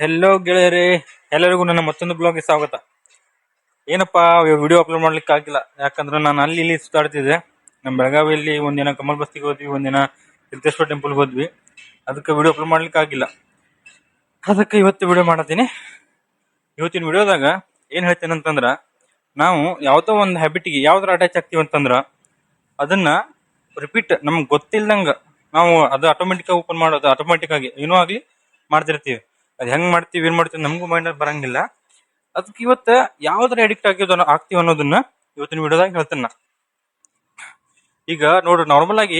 Hello ಗೆಳೆಯರೇ, ಎಲ್ಲರಿಗೂ ನನ್ನ ಮತ್ತೊಂದು ಬ್ಲಾಗ್ಗೆ ಸ್ವಾಗತ. ಏನಪ್ಪಾ ವಿಡಿಯೋ ಅಪ್ಲೋಡ್ ಮಾಡ್ಲಿಕ್ಕೆ ಆಗಿಲ್ಲ, ಯಾಕಂದ್ರೆ ನಾನು ಅಲ್ಲಿ ಇಲ್ಲಿ ಸುತ್ತಾಡ್ತಿದ್ದೆ. ನಮ್ಮ ಬೆಳಗಾವಿಯಲ್ಲಿ ಒಂದಿನ ಕಮಲ್ ಬಸ್ತಿಗೆ ಹೋದ್ವಿ, ಒಂದಿನ ಸಿದ್ದೇಶ್ವರ ಟೆಂಪಲ್ಗೆ ಹೋದ್ವಿ. ಅದಕ್ಕೆ ವಿಡಿಯೋ ಅಪ್ಲೋಡ್ ಮಾಡ್ಲಿಕ್ಕೆ ಆಗಿಲ್ಲ. ಅದಕ್ಕೆ ಇವತ್ತು ವಿಡಿಯೋ ಮಾಡತ್ತೀನಿ. ಇವತ್ತಿನ ವಿಡಿಯೋದಾಗ ಏನ್ ಹೇಳ್ತೇನೆ ಅಂತಂದ್ರ, ನಾವು ಯಾವ್ದೋ ಒಂದು ಹ್ಯಾಬಿಟ್ಗೆ ಯಾವ್ದಾರ ಅಟ್ಯಾಚ್ ಆಗ್ತೀವಿ ಅಂತಂದ್ರ ಅದನ್ನ ರಿಪೀಟ್ ನಮ್ಗೆ ಗೊತ್ತಿಲ್ದಂಗ ನಾವು ಅದು ಆಟೋಮೆಟಿಕ್ ಆಗಿ ಓಪನ್ ಮಾಡೋದು, ಆಟೋಮೆಟಿಕ್ ಆಗಿ ಏನೋ ಆಗ್ಲಿ ಮಾಡ್ತಿರ್ತೀವಿ. ಅದ್ ಹೆಂಗ್ ಮಾಡ್ತೀವಿ ಏನ್ ಮಾಡ್ತೀವಿ ನಮಗೂ ಮೈಂಡ್ ಬರಂಗಿಲ್ಲ. ಅದಕ್ಕೆ ಇವತ್ತ ಯಾವ್ದಾರ ಅಡಿಕ್ಟ್ ಆಗ್ತೀವಿ ಅನ್ನೋದನ್ನ ಇವತ್ತಿನ ವಿಡಿಯೋದಾಗ ಹೇಳ್ತೇನೆ. ಈಗ ನೋಡ್ರಿ, ನಾರ್ಮಲ್ ಆಗಿ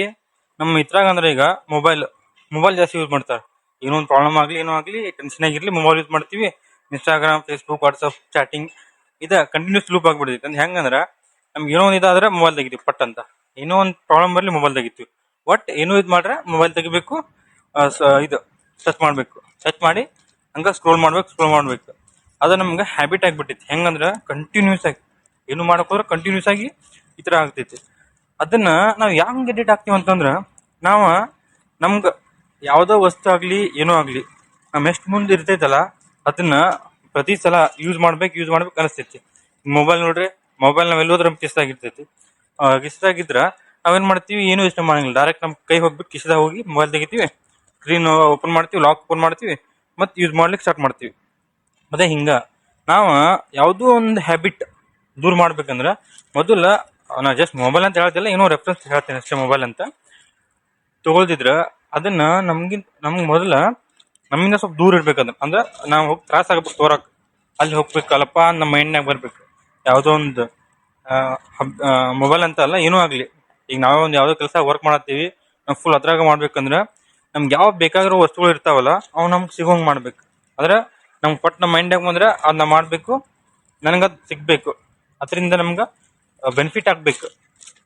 ನಮ್ಮ ಇದ್ರಾಗ ಅಂದ್ರೆ ಈಗ ಮೊಬೈಲ್ ಜಾಸ್ತಿ ಯೂಸ್ ಮಾಡ್ತಾರೆ. ಏನೋ ಒಂದು ಪ್ರಾಬ್ಲಮ್ ಆಗ್ಲಿ ಏನೋ ಆಗ್ಲಿ ಟೆನ್ಷನ್ ಆಗಿರ್ಲಿ ಮೊಬೈಲ್ ಯೂಸ್ ಮಾಡ್ತೀವಿ. ಇನ್ಸ್ಟಾಗ್ರಾಮ್, ಫೇಸ್ಬುಕ್, ವಾಟ್ಸಪ್, ಚಾಟಿಂಗ್ ಇದ ಕಂಟಿನ್ಯೂಸ್ ಲೂಪ್ ಆಗ್ಬಿಡ್ತೈತಿ. ಅಂದ್ರೆ ಹೆಂಗಂದ್ರ ನಮ್ಗೆ ಏನೋ ಒಂದು ಇದಾದ್ರೆ ಮೊಬೈಲ್ ತೆಗಿತೀವಿ, ಪಟ್ ಅಂತ ಏನೋ ಒಂದು ಪ್ರಾಬ್ಲಮ್ ಬರ್ಲಿ ಮೊಬೈಲ್ ತೆಗಿತೀವಿ. ಒಟ್ ಏನೋ ಇದು ಮಾಡ್ರೆ ಮೊಬೈಲ್ ತೆಗಿಬೇಕು, ಇದು ಸರ್ಚ್ ಮಾಡಿ ಹಂಗ ಸ್ಕ್ರೋಲ್ ಮಾಡ್ಬೇಕು. ಅದ ನಮ್ಗೆ ಹ್ಯಾಬಿಟ್ ಆಗ್ಬಿಟ್ಟೈತಿ. ಹೆಂಗಂದ್ರ ಕಂಟಿನ್ಯೂಸ್ ಆಗಿ ಏನು ಮಾಡಕ್ ಹೋದ್ರೆ ಕಂಟಿನ್ಯೂಸ್ ಆಗಿ ಈ ತರ ಆಗ್ತೈತಿ. ಅದನ್ನ ನಾವ್ ಹೆಂಗ್ ಎಡಿಟ್ ಆಗ್ತೀವಿ ಅಂತಂದ್ರ, ನಾವ ನಮ್ಗ ಯಾವ್ದೋ ವಸ್ತು ಆಗ್ಲಿ ಏನೋ ಆಗ್ಲಿ ನಮ್ ಎಷ್ಟ್ ಮುಂದೆ ಇರ್ತೈತಲ್ಲ ಅದನ್ನ ಪ್ರತಿ ಸಲ ಯೂಸ್ ಮಾಡ್ಬೇಕು ಅನಿಸ್ತೈತಿ. ಮೊಬೈಲ್ ನೋಡ್ರಿ, ಮೊಬೈಲ್ ನಾವ್ ಎಲ್ಲೋದ್ರ ಕಿಸ್ದಾಗಿರ್ತೈತಿ. ಕಿಸ್ದಾಗಿದ್ರ ನಾವೇನ್ ಮಾಡ್ತೀವಿ, ಏನು ಯೋಚನೆ ಮಾಡಂಗಿಲ್ಲ, ಡೈರೆಕ್ಟ್ ನಮ್ ಕೈ ಹೋಗ್ಬಿಟ್ಟು ಕಿಸ್ದಾಗ ಹೋಗಿ ಮೊಬೈಲ್ ತೆಗಿತೀವಿ, ಸ್ಕ್ರೀನ್ ಓಪನ್ ಮಾಡ್ತೀವಿ, ಲಾಕ್ ಓಪನ್ ಮಾಡ್ತೀವಿ, ಮತ್ ಯೂಸ್ ಮಾಡ್ಲಿಕ್ಕೆ ಸ್ಟಾರ್ಟ್ ಮಾಡ್ತೀವಿ. ಅದೇ ಹಿಂಗ ನಾವ ಯಾವ್ದೋ ಒಂದು ಹ್ಯಾಬಿಟ್ ದೂರ ಮಾಡ್ಬೇಕಂದ್ರ ಮೊದಲ ನಾ ಜಸ್ಟ್ ಮೊಬೈಲ್ ಅಂತ ಹೇಳ್ತಿಲ್ಲ, ಏನೋ ರೆಫರೆನ್ಸ್ ಹೇಳ್ತೇನೆ ಅಷ್ಟೇ. ಮೊಬೈಲ್ ಅಂತ ತಗೊಳ್ತಿದ್ರ ಅದನ್ನ ನಮ್ಗೆ ಮೊದಲ ನಮ್ಮಿಂದ ಸ್ವಲ್ಪ ದೂರ ಇರ್ಬೇಕಂದ್ರ, ಅಂದ್ರ ನಾವ್ ಹೋಗಿ ತ್ರಾಸ ಆಗ್ಬೇಕು, ತೋರಕ್ ಅಲ್ಲಿ ಹೋಗ್ಬೇಕಲ್ಲಪ್ಪ ನಮ್ಮ ಮೈಂಡ್ನಾಗ ಬರ್ಬೇಕು. ಯಾವ್ದೋ ಒಂದು ಮೊಬೈಲ್ ಅಂತ ಅಲ್ಲ, ಏನೋ ಆಗ್ಲಿ. ಈಗ ನಾವೇ ಒಂದು ಯಾವ್ದೋ ಕೆಲಸ ವರ್ಕ್ ಮಾಡತ್ತೀವಿ, ನಾವು ಫುಲ್ ಅದ್ರಾಗ ಮಾಡ್ಬೇಕಂದ್ರ ನಮ್ಗೆ ಯಾವ ಬೇಕಾಗಿರೋ ವಸ್ತುಗಳು ಇರ್ತಾವಲ್ಲ ಅವ್ ನಮ್ಗೆ ಸಿಗೋಂಗ್ ಮಾಡ್ಬೇಕು. ಅಂದ್ರೆ ನಮ್ಗೆ ಪಟ್ ನಮ್ಮ ಮೈಂಡ್ನಾಗ ಬಂದ್ರೆ ಅದನ್ನ ಮಾಡ್ಬೇಕು, ನನಗದ್ ಸಿಗ್ಬೇಕು, ಅದರಿಂದ ನಮ್ಗ ಬೆನಿಫಿಟ್ ಆಗ್ಬೇಕು.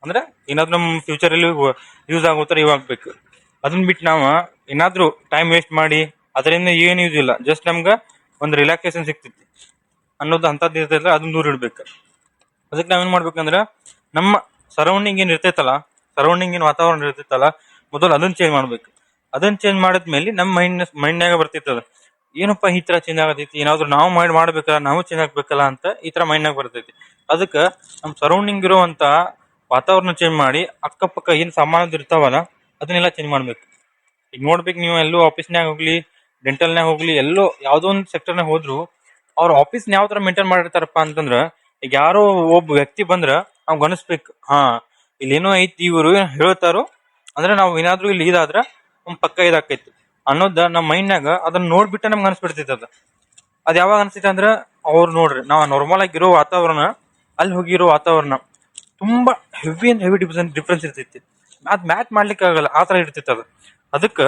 ಅಂದ್ರೆ ಏನಾದ್ರು ನಮ್ ಫ್ಯೂಚರ್ ಅಲ್ಲಿ ಯೂಸ್ ಆಗೋತರ ಇವಾಗ್ಬೇಕು. ಅದನ್ನ ಬಿಟ್ಟು ನಾವ ಏನಾದ್ರು ಟೈಮ್ ವೇಸ್ಟ್ ಮಾಡಿ ಅದರಿಂದ ಏನ್ ಯೂಸ್ ಇಲ್ಲ, ಜಸ್ಟ್ ನಮ್ಗ ಒಂದು ರಿಲ್ಯಾಕ್ಸೇಷನ್ ಸಿಗ್ತೈತಿ ಅನ್ನೋದು ಅಂತದ್ ಇರ್ತೈತಲ್ಲ, ಅದನ್ನ ದೂರ ಇಡ್ಬೇಕು. ಅದಕ್ಕೆ ನಾವೇನ್ ಮಾಡ್ಬೇಕಂದ್ರ ನಮ್ಮ ಸರೌಂಡಿಂಗ್ ಏನ್ ವಾತಾವರಣ ಇರ್ತೈತಲ್ಲ ಮೊದಲು ಅದನ್ನ ಚೇಂಜ್ ಮಾಡ್ಬೇಕು. ಅದನ್ನ ಚೇಂಜ್ ಮಾಡಿದ್ಮೇಲೆ ನಮ್ಮ ಮೈಂಡ್ನಾಗ ಬರ್ತೈತದ, ಏನಪ್ಪಾ ಈ ತರ ಚೇಂಜ್ ಆಗತೈತಿ, ಏನಾದ್ರು ನಾವು ಮಾಡ್ಬೇಕಲ್ಲ, ನಾವು ಚೇಂಜ್ ಆಗ್ಬೇಕಲ್ಲ ಅಂತ ಈ ತರ ಮೈಂಡ್ನಾಗ ಬರ್ತೈತಿ. ಅದಕ್ಕ ನಮ್ ಸರೌಂಡಿಂಗ್ ಇರುವಂತ ವಾತಾವರಣ ಚೇಂಜ್ ಮಾಡಿ ಅಕ್ಕಪಕ್ಕ ಏನ್ ಸಾಮಾನು ಇರ್ತಾವಲ್ಲ ಅದನ್ನೆಲ್ಲ ಚೇಂಜ್ ಮಾಡ್ಬೇಕು. ಈಗ ನೋಡ್ಬೇಕು, ನೀವು ಎಲ್ಲೋ ಆಫೀಸ್ನಾಗ ಹೋಗ್ಲಿ, ಡೆಂಟಲ್ನಾಗ ಹೋಗ್ಲಿ, ಎಲ್ಲೋ ಯಾವ್ದೋ ಒಂದು ಸೆಕ್ಟರ್ನಾಗ ಹೋದ್ರು ಅವ್ರ ಆಫೀಸ್ ಯಾವ ತರ ಮೇಂಟೈನ್ ಮಾಡಿರ್ತಾರಪ್ಪ ಅಂತಂದ್ರ, ಈಗ ಯಾರೋ ಒಬ್ಬ ವ್ಯಕ್ತಿ ಬಂದ್ರ ನಾವ್ ಗಣಿಸ್ಬೇಕು, ಇಲ್ಲಿ ಏನೋ ಐತಿ, ಇವರು ಹೇಳ್ತಾರೋ ಅಂದ್ರೆ ನಾವು ಏನಾದ್ರು ಇಲ್ಲಿ ಇದಾದ್ರ ಪಕ್ಕ ಇದಾಕೈತಿ ಅನ್ನೋದ ನಮ್ಮ ಮೈಂಡ್ನಾಗ ಅದನ್ನ ನೋಡ್ಬಿಟ್ಟ ನಮ್ಗೆ ಅನ್ಸ್ಬಿಡ್ತೈತಿ. ಅದ್ ಯಾವಾಗ ಅನ್ಸೈತಿ ಅಂದ್ರ, ಅವ್ರು ನೋಡ್ರಿ, ನಾವ್ ನಾರ್ಮಲ್ ಆಗಿರೋ ವಾತಾವರಣ ಅಲ್ಲಿ ಹೋಗಿರೋ ವಾತಾವರಣ ತುಂಬಾ ಹೆವಿ ಡಿಫ್ರೆನ್ಸ್ ಇರ್ತೈತಿ. ಅದ್ ಮ್ಯಾಚ್ ಮಾಡ್ಲಿಕ್ಕೆ ಆಗಲ್ಲ, ಆ ತರ ಇರ್ತೈತಿ ಅದು. ಅದಕ್ಕ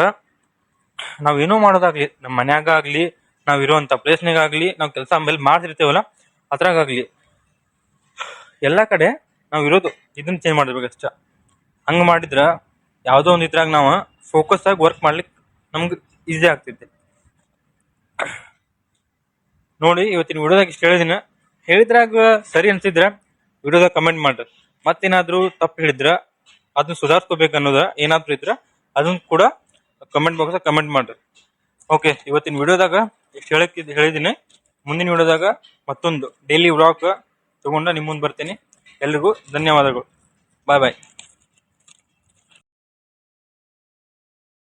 ನಾವ್ ಏನೋ ಮಾಡೋದಾಗ್ಲಿ, ನಮ್ ಮನ್ಯಾಗ ಆಗ್ಲಿ, ನಾವ್ ಇರುವಂತ ಪ್ಲೇಸ್ನಾಗ ಆಗ್ಲಿ, ನಾವ್ ಕೆಲಸ ಆಮೇಲೆ ಮಾಡ್ತಿರ್ತೇವಲ್ಲ ಅದ್ರಾಗ್ಲಿ ಎಲ್ಲಾ ಕಡೆ ನಾವ್ ಇರೋದು ಇದನ್ನ ಚೇಂಜ್ ಮಾಡ್ಬೇಕು ಅಷ್ಟ. ಹಂಗ ಮಾಡಿದ್ರ ಯಾವ್ದೋ ಒಂದ್ ಇದ್ರಾಗ ನಾವ್ ಫೋಕಸ್ ಆಗಿ ವರ್ಕ್ ಮಾಡ್ಲಿಕ್ಕೆ ನಮ್ಗೆ ಈಸಿ ಆಗ್ತೈತಿ. ನೋಡಿ, ಇವತ್ತಿನ ವಿಡಿಯೋದಾಗ ಇಷ್ಟ ಹೇಳಿದ್ರಾಗ ಸರಿ ಅನ್ಸಿದ್ರ ವಿಡಿಯೋದಾಗ ಕಮೆಂಟ್ ಮಾಡ್ರಿ. ಮತ್ತೇನಾದ್ರು ತಪ್ಪು ಹೇಳಿದ್ರ ಅದನ್ನ ಸುಧಾರಿಸ್ಕೋಬೇಕು ಅನ್ನೋದ ಏನಾದ್ರು ಇದ್ರ ಅದನ್ನ ಕೂಡ ಕಮೆಂಟ್ ಬಾಕ್ಸ್ ಕಮೆಂಟ್ ಮಾಡ್ರಿ. ಓಕೆ, ಇವತ್ತಿನ ವಿಡಿಯೋದಾಗ ಇಷ್ಟ ಹೇಳಿದೀನಿ. ಮುಂದಿನ ವಿಡಿಯೋದಾಗ ಮತ್ತೊಂದು ಡೈಲಿ ವ್ಲಾಗ್ ತಗೊಂಡ ನಿಮ್ ಮುಂದೆ ಬರ್ತೀನಿ. ಎಲ್ರಿಗೂ ಧನ್ಯವಾದಗಳು. ಬಾಯ್ ಬಾಯ್.